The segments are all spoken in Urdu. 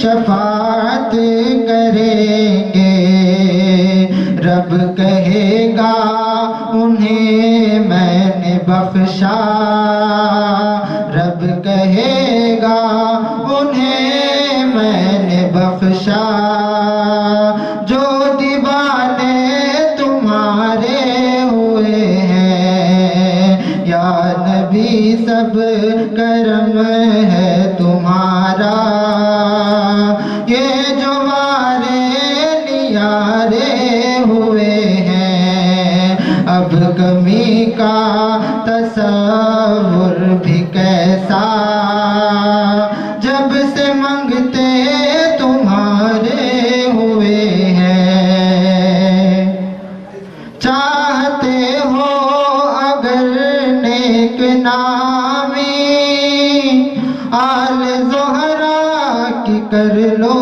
شفاعت کریں گے، رب کہے گا انہیں میں نے بخشا، رب کہے گا انہیں میں نے بخشا، جو دیوانے تمہارے ہوئے ہیں یا نبی سب کرم ہے تمہارا، یہ جو مارے نیارے ہوئے ہیں اب کمی کا تصور بھی کیسا، جب سے منگتے تمہارے ہوئے ہیں، چاہتے ہو اگر نیک نامی آل زہرا کی کر لو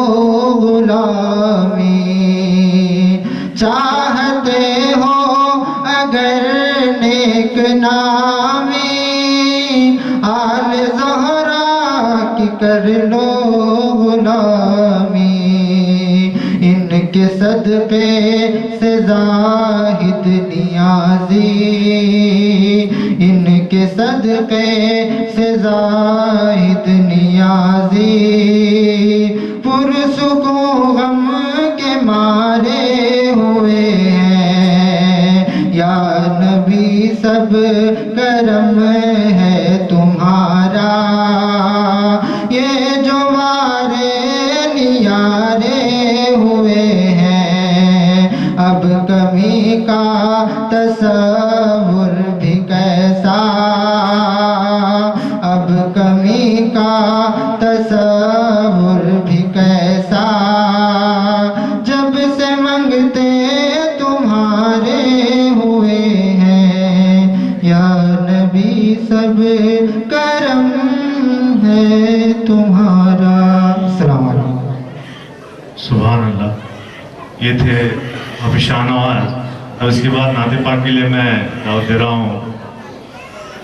غلامی، چاہتے ہو اگر نیک نامی آل زہرا کی کر لو غلامی، ان کے صدقے سے زاہد نیازی، ان کے صدقے سے زاہد نیازی، پرسکون غم کے مارے ہوئے ہیں یا نبی سب کرم ہے تمہارا، یہ جو مارے نیارے ہوئے ہیں اب کمی کا تصور بھی کیسا، اب کمی کا تصور بھی کیسا، جب سے منگتے تمہارے ہوئے ہیں یا نبی سب کرم ہے تمہارا۔ السلام علیکم۔ سبحان اللہ، یہ تھے حافظ نواز۔ اب اس کے بعد نعت پاک کے لیے میں دعوت دے رہا ہوں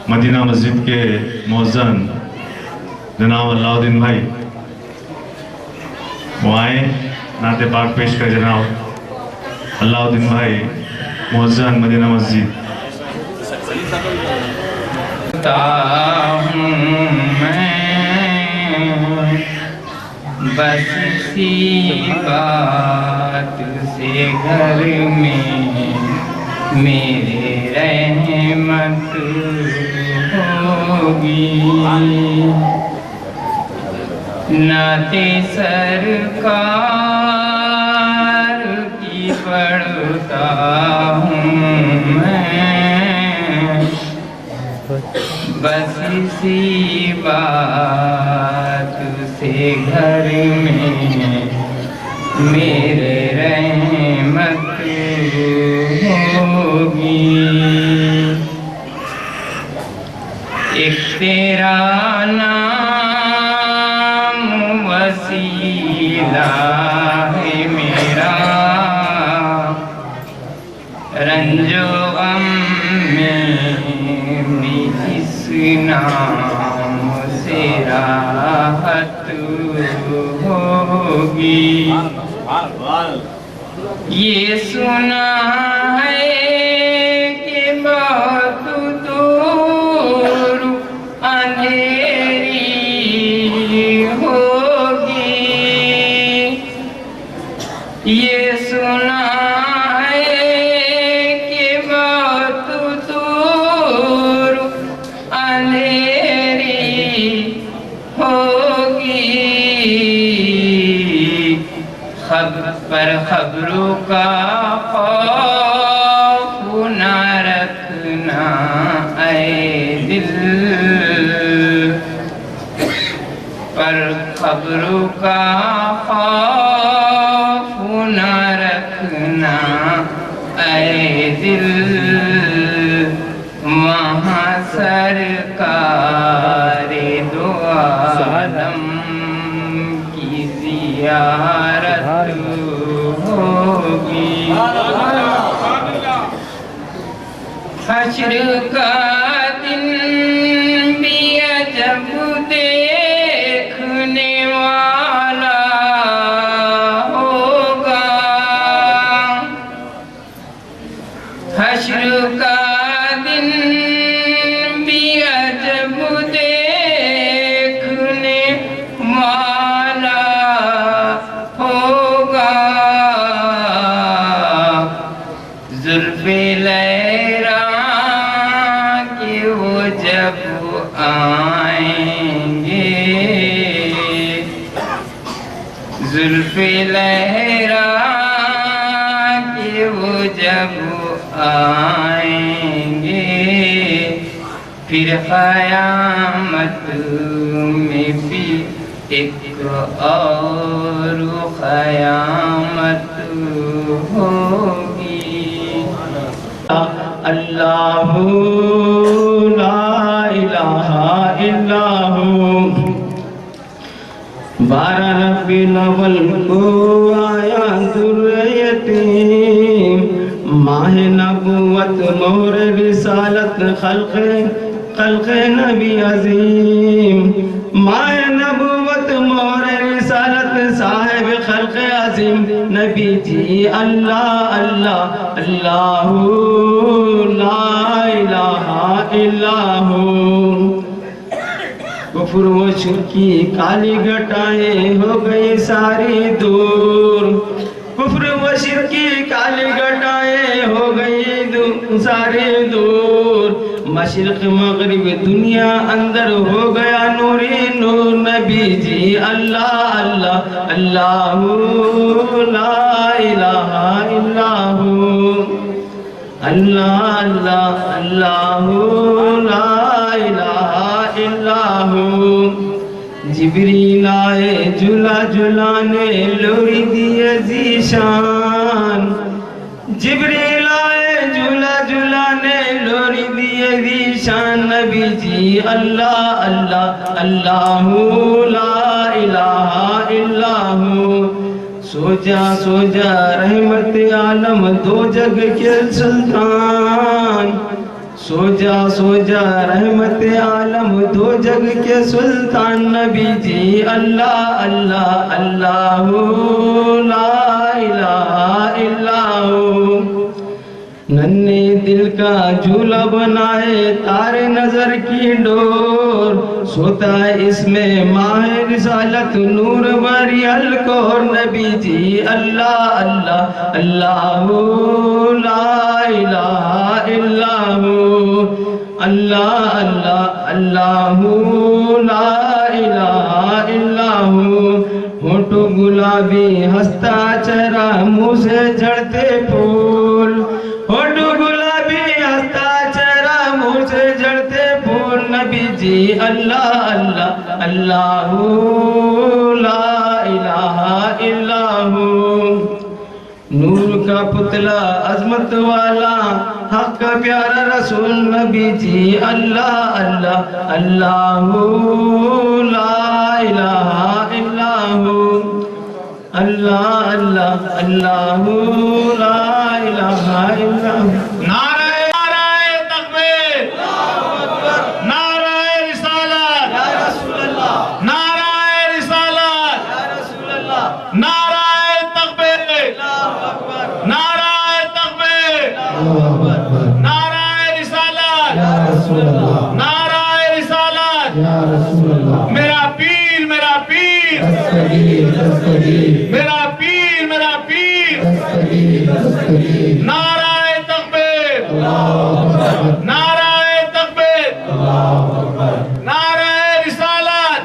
مدینہ مسجد کے مؤذن جناب اللہ الدین بھائی، وہ آئیں نعت پاک پیش کر جناب اللہ الدین بھائی مؤذن مدینہ مسجد۔ بس سی بات سے گھر میں میرے رحمت ہوگی، نعت سرکار کی پڑھتا ہوں میں، بس اسی بات سے گھر میں میرے رحمت ہوگی، ایک تیرا نام وسیلہ ہے میرا، رنج و غم میں بھی اس نام سے راحت ہوگی، یہ سنا ہے کہ بہت دور اندھیری ہوگی، یہ سنا ہے کہ بہت دور اندھیری ہوگی، پر خبروں کا خوف نہ رکھنا اے دل، پر خبروں کا خوف نہ رکھنا اے دل، وہاں سرکار دو عالم کی زیارت ہوگی، حشر کا دن بھی عجب دیکھنے والا زلف لہرا کہ وہ جب آئیں گے پھر قیامت میں بھی ایک اور قیامت ہوگی. اللہ لا الہ الا ہو. 12 ربیع الاول کو آیا در یتیم، ماہ نبوت مہر رسالت خلق نبی عظیم. ماہ نبوت مہر رسالت صاحب خلق عظیم نبی جی. اللہ اللہ اللہ لا الہ الا ہو. کفر و شرک کی کالی گھٹائیں ہو گئی ساری دور. کفر و شرک کی کالی گھٹائیں ہو گئی ساری دور. مشرق مغرب دنیا اندر ہو گیا نوری نور نبی جی. اللہ اللہ اللہ لا الہ الا ہو. اللہ اللہ اللہ لا الہ الا ہو. جبریل آئے جھلا جھلانے لوری دیے ذیشان. جبریل آئے جھلا جھلانے لوری دیے ذیشان نبی جی. اللہ اللہ اللہ لا الہ الا ہو. سو جا رحمت عالم دو جگ کے سلطان. سو جا رحمت عالم دو جگ کے سلطان نبی جی. اللہ اللہ اللہ لا الہ الا ہو. ننے دل کا جھولا بنائے تارے نظر کی ڈور. سوتا اس میں ماہ رسالت نور بری الکور نبی جی. اللہ اللہ اللہ لا الہ الا ہو. اللہ اللہ اللہ لا الہ الا ہو. ہونٹوں گلابی ہنستا چہرہ منہ سے جھڑتے پھول. ہونٹوں گلابی ہنستا چہرہ منہ سے جھڑتے پھول نبی جی. اللہ اللہ اللہ لا الہ الا ہو. نور کا پتلا عظمت والا حق کا پیارا رسول نبی جی. اللہ اللہ اللہ لا الہ الا ہو. اللہ اللہ اللہ لا الہ الا ہو. نعرہ تکبیر، نعرہ رسالت، نعرہ رسالت، نعرہ تکبیر، نعرہ تکبیر، نعرہ رسالت، نعرہ رسالت. میرا پیر میرا پیر، میرا پیر میرا پیر. نعرہ تکبیر، نعرہ تکبیر، نعرہ رسالت،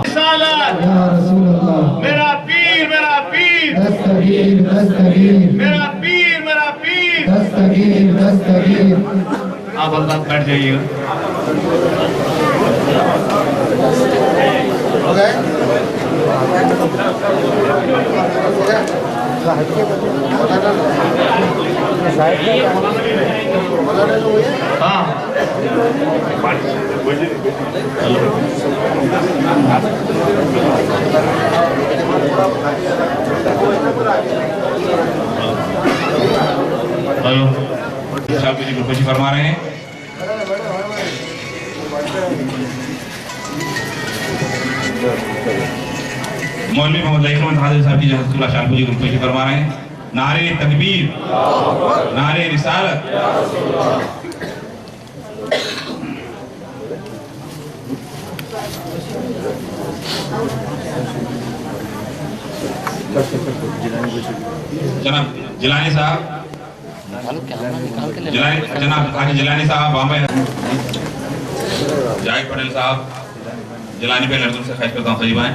رسالت. میرا پیر میرا پیر، میرا پیر میرا پیر. آپ اللہ بیٹھ جائیے گا. ہاں ہلو صاحب جی کو خوشی فرما رہے ہیں. مولوی محمد احمد حاضر صاحب جی حضرت اللہ شاہ جی کو خوشی فرما رہے ہیں. نعرہ تکبیر، نعرہ رسالت. جناب جیلانی صاحب، جناب حاجی جیلانی صاحب بامبے. جائد پٹیل صاحب جیلانی پہ لڑکوں سے خواہش کرتا ہوں قریب آئیں.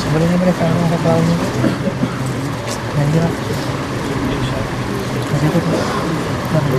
Sebenarnya mereka ada tahu yang dia masih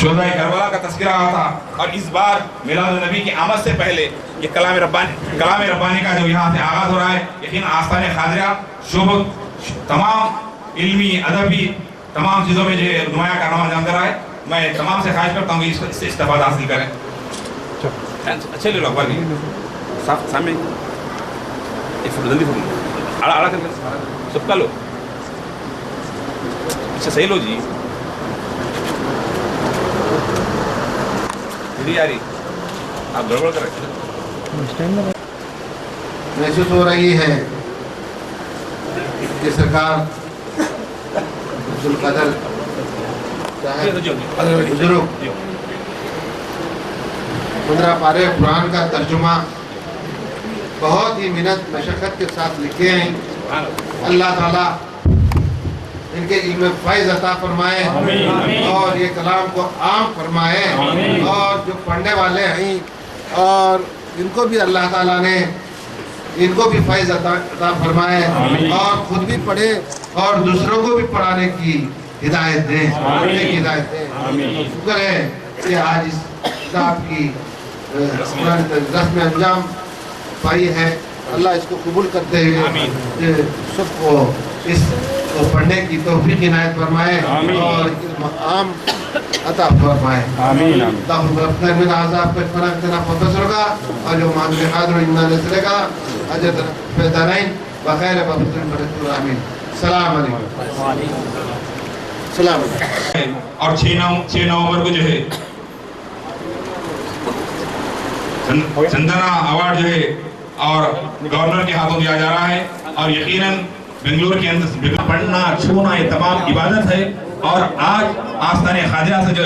شہدائے Karbala کا تذکرہ آ تھا، اور اس بار میلاد النبی کی آمد سے پہلے یہ کلام ربانی کا جو یہاں سے آغاز ہو رہا ہے، یقین آستان خاضرہ شعبہ تمام علمی ادبی تمام چیزوں میں جو نمایاں کارنامہ انجام دے رہا ہے. میں تمام سے خواہش کرتا ہوں کہ اس سے استفادہ حاصل کریں. اچھے لے لو اخبار کی سامنے ایک فوٹو جلدی فوٹو آڑا کر سب کا لو. اچھا صحیح لو جی، آ رہی آپ گڑبڑ کر رہے. محسوس ہو رہی ہے کہ سرکار ذوالقدر بزرگ 15 پارے قرآن کا ترجمہ بہت ہی محنت مشقت کے ساتھ لکھے ہیں. اللہ تعالیٰ ان کے علم فیض عطا فرمائے اور یہ کلام کو عام فرمائے، اور جو پڑھنے والے ہیں اور ان کو بھی اللہ تعالیٰ نے ان کو بھی فیض عطا فرمائے اور خود بھی پڑھے اور دوسروں کو بھی پڑھانے کی ہدایت دیں. شکر ہے کہ آج اس کتاب کی رسم انجام پائی ہے. اللہ اس کو قبول کرتے ہوئے سب کو اس کو پڑھنے کی توفیق عنایت فرمائے اور علم عام عطا فرمائے. اللہم ربنا من عذاب کا فراغ تنا پروفیسر کا اور جو معامل حاضر انہوں نے سرے کا حجت پیدارین بخیر بابتر برکت آمین. السلام علیکم. السلام علیکم. اور 6 نومبر کو جو ہے چندنا ایوارڈ جو ہے اور گورنر کے ہاتھوں دیا جا رہا ہے، اور یقیناً بنگلور کے اندر پڑھنا چھونا یہ تمام عبادت ہے. اور آج آستان خواجہ سے جو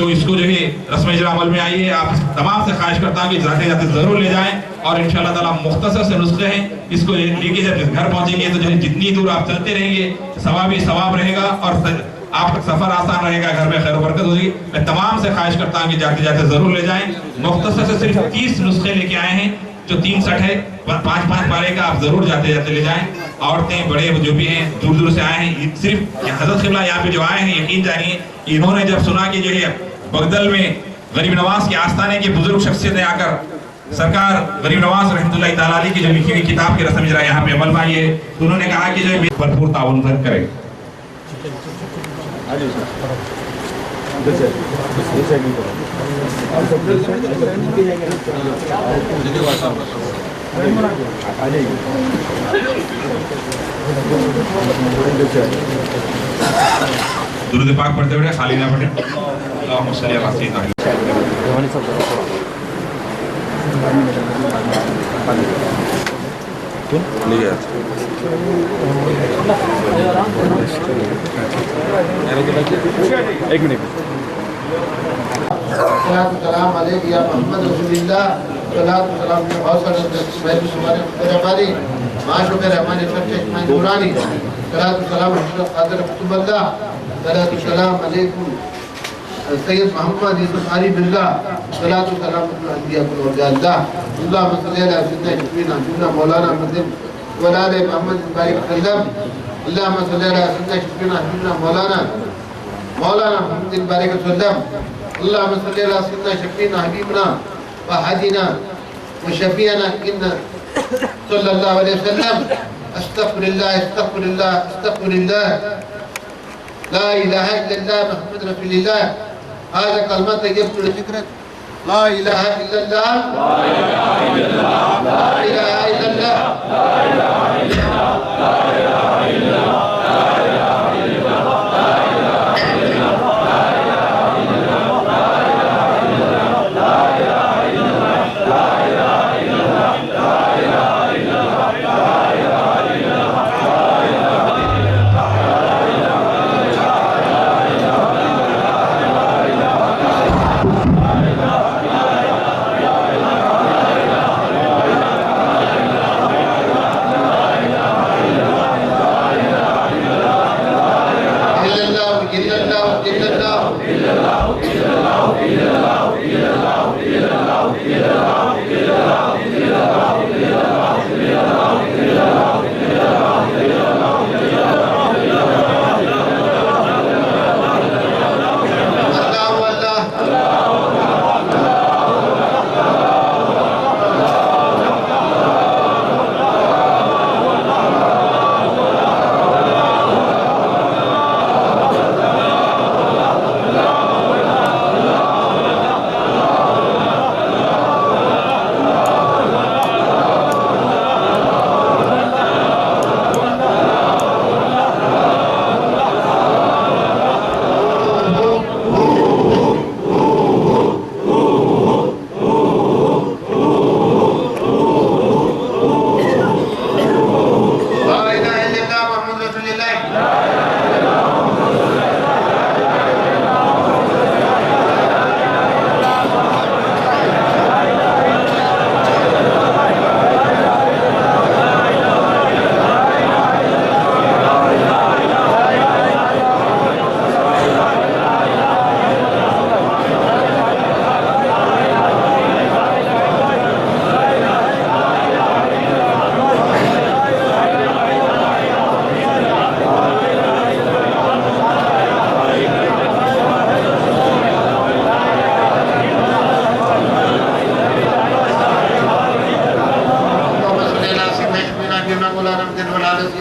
اس کو جو ہے رسم اجرا عمل میں آئی ہے، آپ تمام سے خواہش کرتا ہوں کہ جاتے جاتے ضرور لے جائیں، اور انشاءاللہ تعالیٰ مختصر سے نسخے ہیں، اس کو لے کے جب گھر پہنچیں گے تو جو ہے جتنی دور آپ چلتے رہیں گے ثواب ہی ثواب رہے گا اور آپ کا سفر آسان رہے گا، گھر میں خیر و برکت ہوگی. میں تمام سے خواہش کرتا ہوں کہ جاتے جاتے ضرور لے جائیں. مختصر سے صرف 30 نسخے لے کے آئے ہیں، جو 3 سیٹ ہے 5 پارے کا، آپ ضرور جاتے جاتے لے جائیں. عورتیں بڑے جو بھی ہیں دور دور سے آئے ہیں، صرف حضرت قبلہ یہاں پہ جو آئے ہیں یقین جانیے انہوں نے جب سنا کہ جو ہے بغدل میں غریب نواز کے آستانے کے بزرگ شخصیتیں آ کر سرکار غریب نواز رحمۃ اللہ تعالیٰ علیہ کی جو لکھی ہوئی کتاب کی رسم اجرا یہاں پہ عمل میں آئی ہے، تو انہوں نے کہا کہ جو ہے بھرپور تعاون کرے. درود پاک پڑھتے ہوئے خالی نہ پڑھیں. اللہم صلی علی سیدنا ایک منٹ. السلام علیکم یا محمد رسول اللہ. صلاۃ و سلام علیہ بہت سارے سمارے رحمانی معاشر رحمانی شرچ نورانی. صلاۃ و سلام علیہ قادر قطب اللہ. صلاۃ و سلام علیکم سید محمد یوسف علی باللہ. صلاۃ و سلام علیہ اللہ. اللہم صلی علی سیدنا شفیعنا حبیبنا مولانا مدن ولال محمد بارک وسلم. اللہم صلی علی سیدنا شفیعنا حبیبنا مولانا محمد بارک وسلم. اللہم صلی علی سیدنا شفیعنا حبیبنا وحدینا وشفیعنا ان صلی اللہ علیہ وسلم. استغفر اللہ استغفر اللہ استغفر اللہ لا الہ الا اللہ محمد رسول اللہ. هذا کلمہ طیب الذکر لا الہ الا اللہ لا الہ الا اللہ لا الہ الا اللہ لا الہ الا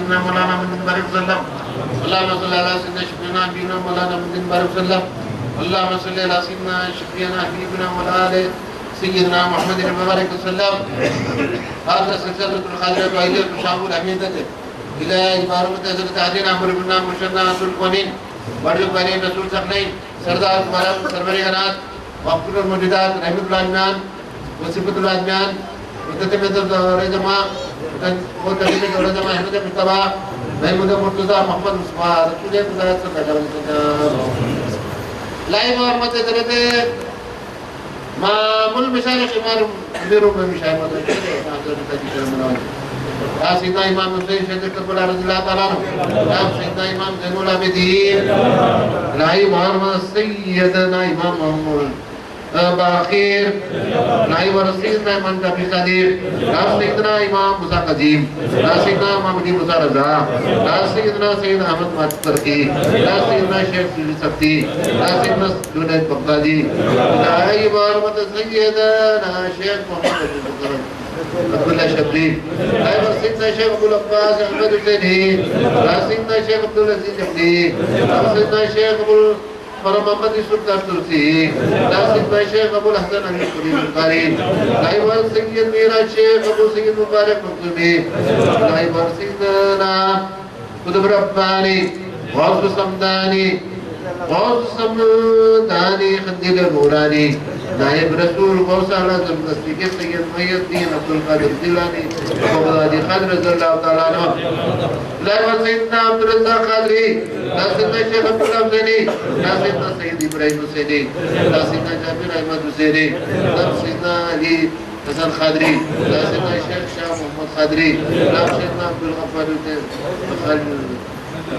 سيدنا مولانا محمد بارك وسلم اللهم صل على سيدنا شفيعنا حبيبنا مولانا محمد بارك وسلم اللهم صل على سيدنا شفيعنا حبيبنا مولانا سيدنا محمد بارك وسلم هذا سلسلة الخالد وإلى الشعب الحميدة إلى إمارة حضرت عدين عمر بن مرشدنا رسول القوانين بارك بارين رسول سخنين سردار مالك سروري غنات وقت الموجودات رحمة الله العالمين وصفة الله العالمين وتتمت الرجمة وتتمت الرجمة أحمد المصطفى محمود مرتضى محمد مصطفى رسول الله صلى الله عليه وسلم لايف ورحمة الله ما مل مشايخ إمام أميرهم مشايخ يا سيدنا إمام حسين شهيد كربلاء رضي الله تعالى عنه يا سيدنا إمام زين العابدين لائی محمد سيدنا إمام محمد باخير لائی ورسيدنا إمام جابر صديق يا سيدنا إمام موسى قديم يا سيدنا إمام مدين موسى رضا يا سيدنا سيد أحمد ماتركي يا سيدنا شيخ سيدي سبتي يا سيدنا جنيد بغدادي لائی محمد سيدنا شيخ محمد عبد الله شبلی لائی سيدنا شيخ ابو العباس احمد حسینی لا سيدنا شيخ عبد العزيز جبلی لا سيدنا شيخ ابو محمد يوسف الترسي لا سيدنا شيخ ابو الحسن القري القاري لائی سيد میرا شيخ ابو سيد مبارك مقدمي لائی سيدنا قطب رباني غوث الصمداني خنديل الموراني نائب رسول غوث اعظم تصدیق سید محی الدین عبد القادر جیلانی بغدادی خادر رضی اللہ تعالیٰ عنہ لا سيدنا عبد الرزاق قادری لا سيدنا شیخ عبد الله حسینی لا سيدنا سید ابراہیم حسینی لا سيدنا جابر احمد حسینی لا سيدنا علی حسن قادری لا سيدنا شیخ شاہ محمد قادری لا سيدنا عبد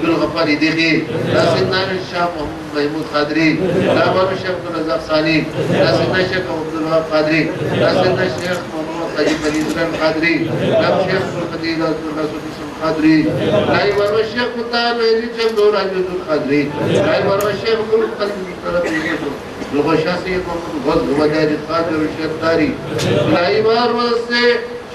الغفار دیکھی لا سيدنا شاہ محمد محمود قادری لا بابا شیخ عبد الرزاق ثانی لا سيدنا شیخ عبد الوهاب قادری لا سيدنا شیخ محمد قدیم علی اسلام قادری لا شیخ القدیر عبد الرسول اسلام قادری لا بابا شیخ مطار وحیدی شیخ دور عجوز القادری لا بابا شیخ القدیم طرف یوسف الغشا سید محمد غز وجاج القادر والشیخ داری لا بابا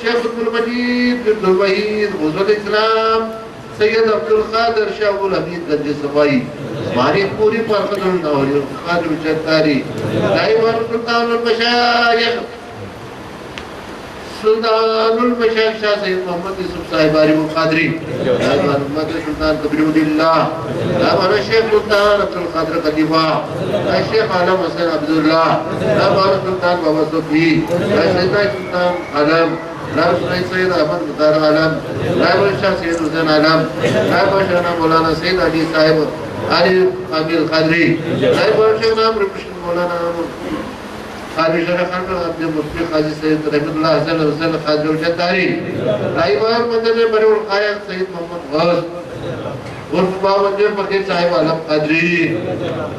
شیخ عبد المجید عبد الوحید غزو الاسلام سید عبد القادر شاہ الحمید گنج صفائی ہماری پوری فرقت النوری قادر الجتاری لائی وار سلطان المشایخ شاہ سید محمد یوسف صاحب عارف القادری لائی وار محمد سلطان کبیر اللہ لائی وار شیخ سلطان عبد القادر قدیفہ لائی شیخ عالم حسین عبداللہ لائی وار سلطان بابا صفی لائی سیدنا سلطان عالم لائی سید احمد مطار عالم لائی شاہ سید حسین عالم لائی شاہ مولانا سید علی صاحب علی قابل قادری لائی شاہ نام رمشن مولانا قادری شرح خان عبد المصطفی قاضی سید رحمت اللہ حسن حسین قادر الجتاری لائی مدد بڑے القائق سید محمد غوث غرف باوجہ فقیر صاحب علم قادری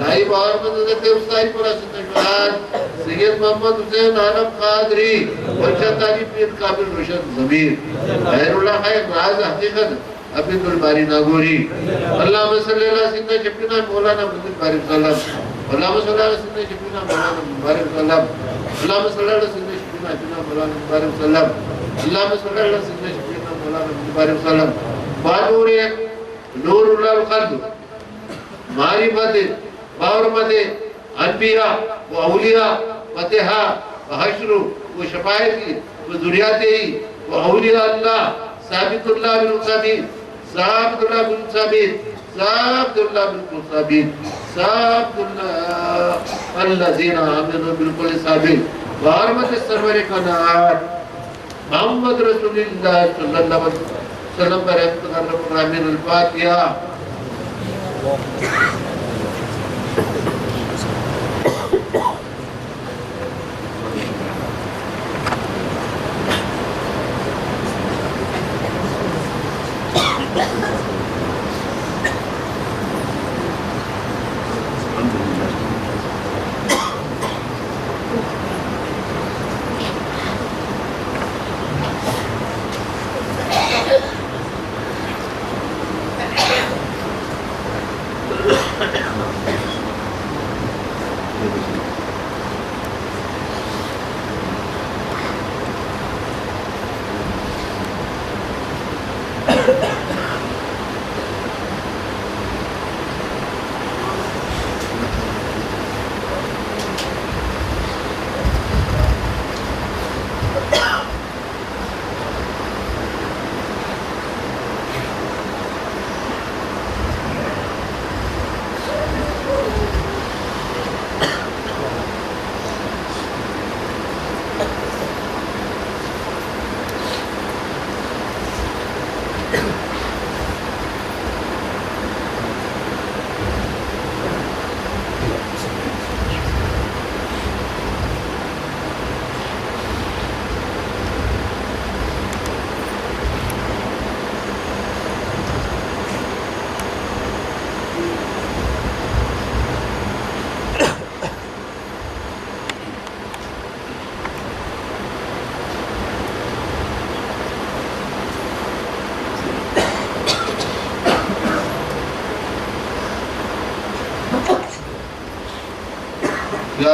لائی مدد تیوستائی پر حسن شہاد سید محمد حسین عالم قادری والجتاری پیر قابل روشن ضمیر خیر اللہ خیر راز حقیقت عبد الباری ناگوری اللہم صلی اللہ سیدنا شفینا مولانا محمد بارک صلیم اللہم صلی اللہ سیدنا شفینا مولانا بارک صلیم اللہم صلی اللہ سیدنا شفینا مولانا بارک صلیم اللہم صلی اللہ سیدنا شفینا مولانا بارک صلیم بانور نور اللہ القلب معرفت باورمت انبیاء و اولیاء و اتحا و حشر و شفاعتی و ذریاتی و اولیاء اللہ ثابت اللہ بالمصابین ثابت اللہ بالمصابین ثابت اللہ بالمصابین ثابت اللہ الذین آمنوا بالکل ثابت وحرمت سرور کائنات محمد رسول اللہ صلی اللہ علیہ وسلم پر افتخار الرحمن الفاتحہ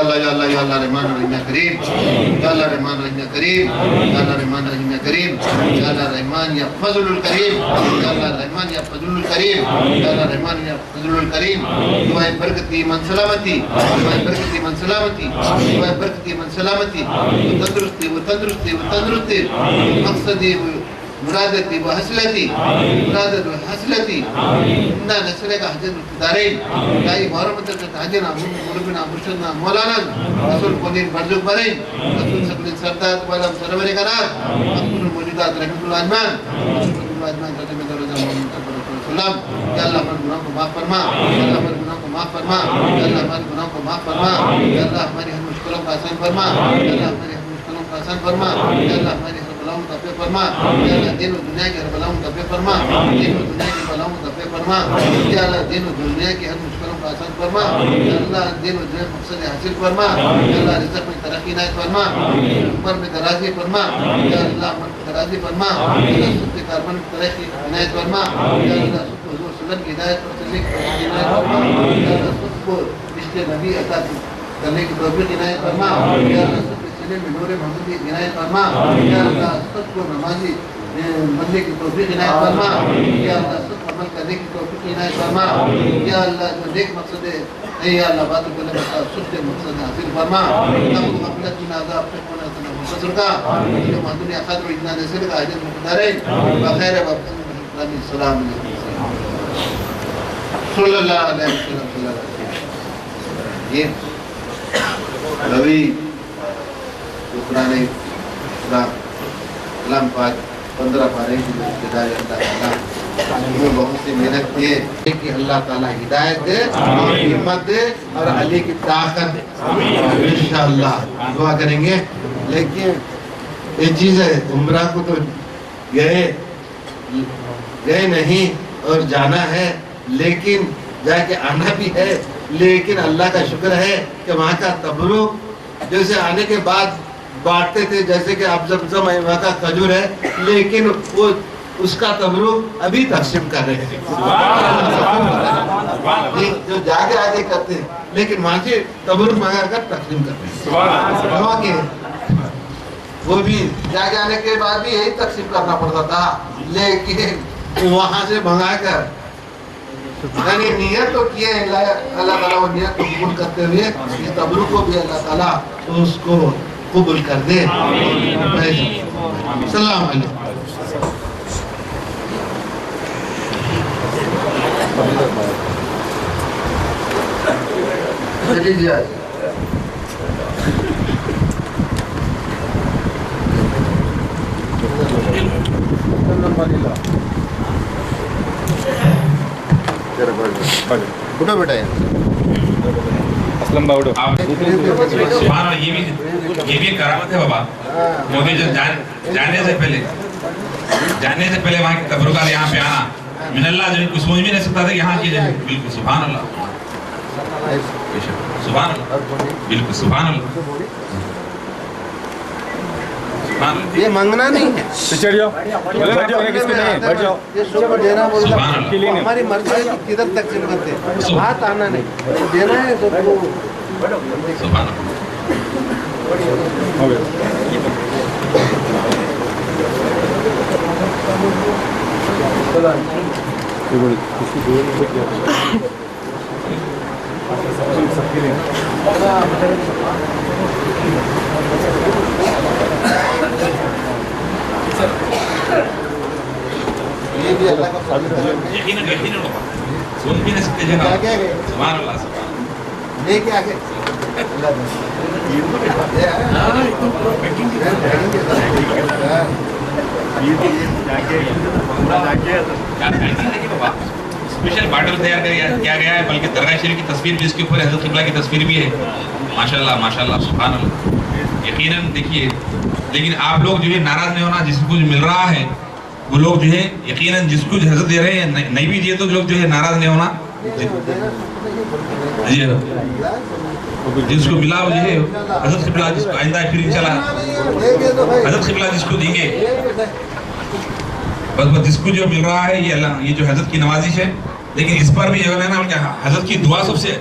اللہ یا اللہ یا اللہ رحمان الرحیم یا کریم یا اللہ رحمان الرحیم یا کریم یا اللہ رحمان الرحیم یا کریم یا اللہ رحمان یا فضل الکریم یا اللہ رحمان یا فضل الکریم یا اللہ رحمان یا فضل الکریم دعائے برکتی من سلامتی دعائے برکتی من سلامتی دعائے برکتی من سلامتی تندرستی و تندرستی و تندرستی مقصدی مرادتي وحسلتي مرادت وحسلتي إنا نسألك حجة الدارين دائی محرمت حجنا مربنا مرشدنا مولانا رسول قدیر برزق برین رسول سقل سرداد والم سرور قرار رسول الموجودات رحمت اللہ اجمان رسول اللہ اجمان تجمع درجہ محمد صلی اللہ علیہ وسلم یا اللہ ہمارے گناہوں کو معاف فرما یا اللہ ہمارے گناہوں کو معاف فرما یا اللہ ہمارے گناہوں کو معاف فرما یا اللہ ہماری ہر مشکلوں کو آسان فرما یا اللہ ہماری ہر مشکلوں کو آسان فرما یا اللہ ہماری ہر بلاؤں کو دفع فرما یا اللہ دین و دنیا کی ہر بلاؤں کو دفع فرما دین و دنیا کی بلاؤں کو دفع فرما یا اللہ دین و دنیا کی ہر مشکلوں کو آسان فرما یا اللہ دین و دنیا مقصد حاصل فرما یا اللہ رزق میں ترقی عنایت فرما عمر میں درازی فرما یا اللہ عمر میں درازی فرما یا اللہ صدق کاربن میں ترقی عنایت فرما یا اللہ صدق حضور صلی اللہ علیہ وسلم کی ہدایت اور صلی عنایت فرما یا اللہ صدق کو رشتے نبی عطا کرنے کی توفیق عنایت فرما یا اللہ صدق سلے میں نور محمدی عنایت فرما یا اللہ صدق کو نمازی بننے کی توفیق عنایت فرما یا اللہ صدق عمل کرنے کی توفیق عنایت فرما یا اللہ جو نیک مقصد ہے اے یا اللہ باتوں کو لے صدق مقصد حاصل فرما تم کو غفلت من عذاب تکون اتنا مفصل کا جو دنیا قدر و اتنا نصر کا حجت مقدارین بخیر و السلام علیکم صلی اللہ علیہ وسلم صلی اللہ علیہ وسلم یہ روی قرآن کلام پاک 15 پارے کی ابتدائی اللہ تعالیٰ میں بہت سی محنت کی ہے کہ اللہ تعالیٰ ہدایت دے اور ہمت دے اور علی کی طاقت دے انشاءاللہ دعا کریں گے لیکن یہ چیز ہے عمرہ کو تو گئے نہیں اور جانا ہے لیکن جا کے آنا بھی ہے لیکن اللہ کا شکر ہے کہ وہاں کا تبرک جیسے آنے کے بعد بانٹتے تھے جیسے کہ اب زمزم ہے وہاں کا کھجور ہے لیکن وہ اس کا تبرک ابھی تقسیم کر رہے ہیں جو جاگے آگے کرتے ہیں لیکن وہاں سے تبرک منگا کر تقسیم کرتے ہیں وہ بھی جاگے آنے کے بعد بھی یہی تقسیم کرنا پڑتا تھا لیکن وہاں سے منگا کر یعنی نیت تو کیے اللہ تعالیٰ وہ نیت کو قبول کرتے ہوئے یہ تبرک کو بھی اللہ تعالیٰ اس کو قبول کر دے السلام علیکم بڑھو بیٹا اسلم باؤڈو سبحان اللہ یہ بھی کرامت ہے بابا کیونکہ جو جانے سے پہلے وہاں کی تبرک یہاں پہ آنا من اللہ جو کچھ سمجھ بھی نہیں سکتا تھا یہاں کی جائے بالکل سبحان اللہ سبحان اللہ بالکل سبحان اللہ یہ مانگنا نہیں ہے چڑھ جاؤ بیٹھ جاؤ یہ سب کو دینا بولتا ہماری مرضی ہے کہ کدھر تقسیم کرتے ہیں ہاتھ آنا نہیں دینا ہے سب کو سبحان یہ بھی اللہ کا یقیناً سن بھی نہیں سکتے جناب سبحان اللہ لے کے آگے اسپیشل باٹل تیار کیا گیا ہے بلکہ درگاہ شریف کی تصویر بھی اس کے اوپر حضرت قبلہ کی تصویر بھی ہے ماشاءاللہ سبحان اللہ یقیناً دیکھیے لیکن آپ لوگ جو ہے ناراض نہیں ہونا جس کو کچھ مل رہا ہے وہ لوگ جو ہے یقیناً جس کو حضرت دے رہے ہیں نہیں بھی دیے تو لوگ جو ہے ناراض نہیں ہونا جس کو ملا وہ جو ہے حضرت قبلہ جس کو آئندہ پھر انشاءاللہ حضرت قبلہ جس کو دیں گے بس جس کو جو مل رہا ہے یہ جو حضرت کی نوازش ہے لیکن اس پر بھی جو ہے نا حضرت کی دعا سب سے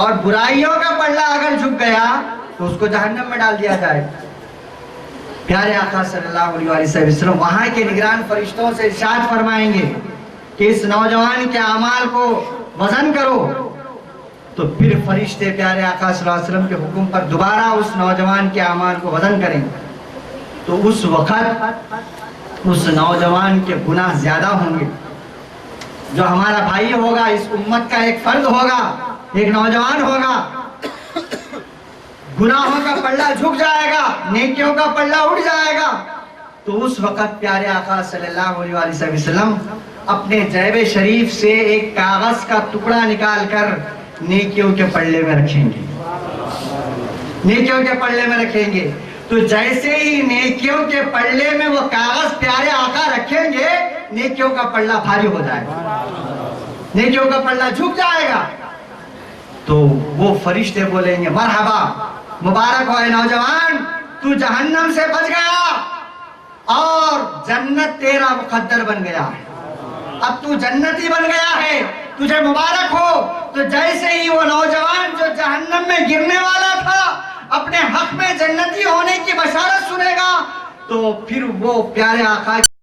اور برائیوں کا پلڑا اگر جھک گیا تو اس کو جہنم میں ڈال دیا جائے. پیارے آقا صلی اللہ علیہ وسلم وہاں کے نگران فرشتوں سے ارشاد فرمائیں گے کہ اس نوجوان کے اعمال کو وزن کرو. تو پھر فرشتے پیارے آقا صلی اللہ علیہ وسلم کے حکم پر دوبارہ اس نوجوان کے اعمال کو وزن کریں گے. تو اس وقت اس نوجوان کے گناہ زیادہ ہوں گے. جو ہمارا بھائی ہوگا، اس امت کا ایک فرد ہوگا، ایک نوجوان ہوگا، گناہوں کا پلڑا جھک جائے گا، نیکیوں کا پلڑا اٹھ جائے گا. تو اس وقت پیارے آقا صلی اللہ علیہ وسلم اپنے جیب شریف سے ایک کاغذ کا ٹکڑا نکال کر نیکیوں کے پلڑے میں رکھیں گے. نیکیوں کے پلڑے میں رکھیں گے. تو جیسے ہی نیکیوں کے پلڑے میں وہ کاغذ پیارے آقا رکھیں گے، نیکیوں کا پلڑا بھاری ہو جائے گا، نیکیوں کا پلڑا جھک جائے گا. تو وہ فرشتے بولیں گے مرحبا، مبارک ہو اے نوجوان، تو جہنم سے بچ گیا اور جنت تیرا مقدر بن گیا ہے. اب تو جنتی بن گیا ہے، تجھے مبارک ہو. تو جیسے ہی وہ نوجوان جو جہنم میں گرنے والا تھا اپنے حق میں جنتی ہونے کی بشارت سنے گا، تو پھر وہ پیارے آقا